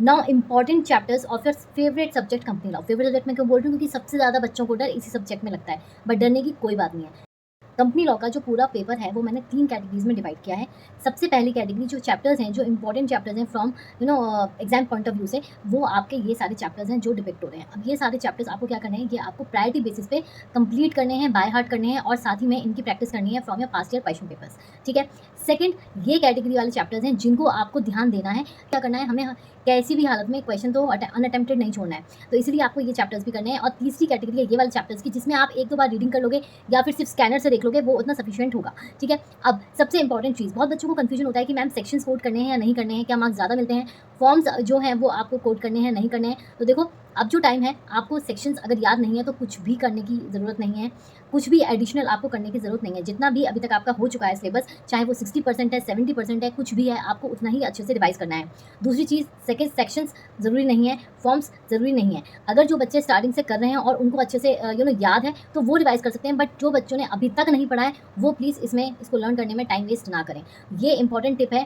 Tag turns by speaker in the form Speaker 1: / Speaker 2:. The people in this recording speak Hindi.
Speaker 1: Now important chapters of your favourite subject company law. Favourite subject मैं क्यों बोल रही हूँ, क्योंकि सबसे ज़्यादा बच्चों को डर इसी सब्जेक्ट में लगता है, बट डरने की कोई बात नहीं है। कंपनी लॉ का जो पूरा पेपर है वो मैंने 3 कैटेगरीज़ में डिवाइड किया है। सबसे पहली कैटेगरी जो चैप्टर्स हैं, जो इंपॉर्टेंट चैप्टर्स हैं from exam point of view से, वो आपके ये सारे चैप्टर्स हैं जो डिपिक्ट हो रहे हैं। अब ये सारे चैप्टर्स आपको क्या करने हैं, ये आपको प्रायोरिटी बेसिस पे कंप्लीट करने हैं, बाय हार्ट करने हैं और साथ ही में इनकी प्रैक्टिस करनी है from your past year question papers, ठीक है। सेकंड, ये कैटेगरी वाले चैप्टर्स हैं जिनको आपको ध्यान देना है। क्या करना है, हमें कैसी भी हालत में क्वेश्चन तो अनअटेम्प्टेड नहीं छोड़ना है, तो इसलिए आपको ये चैप्टर्स भी करने हैं। और तीसरी कैटेगरी है ये वाले चैप्टर्स की, जिसमें आप 1-2 बार रीडिंग कर लोगे या फिर सिर्फ स्कैनर से देख लोगे, वो उतना सफिशिएंट होगा, ठीक है। अब सबसे इंपॉर्टेंट चीज़, बहुत बच्चों को कन्फ्यूजन होता है कि मैम सेक्शंस कोड करने हैं या नहीं करने हैं, क्या मार्क्स ज़्यादा मिलते हैं, फॉर्म्स जो हैं वो आपको कोड करने हैं नहीं करने हैं। तो देखो, अब जो टाइम है, आपको सेक्शंस अगर याद नहीं है तो कुछ भी करने की ज़रूरत नहीं है, कुछ भी एडिशनल आपको करने की ज़रूरत नहीं है। जितना भी अभी तक आपका हो चुका है सिलेबस, चाहे वो 60% है, 70% है, कुछ भी है, आपको उतना ही अच्छे से रिवाइज़ करना है। दूसरी चीज़, सेक्शंस ज़रूरी नहीं है, फॉर्म्स ज़रूरी नहीं है। अगर जो बच्चे स्टार्टिंग से कर रहे हैं और उनको अच्छे से याद है, तो वो रिवाइज़ कर सकते हैं, बट जो बच्चों ने अभी तक नहीं पढ़ा है, वो प्लीज़ इसको लर्न करने में टाइम वेस्ट ना करें। ये इंपॉर्टेंट टिप है।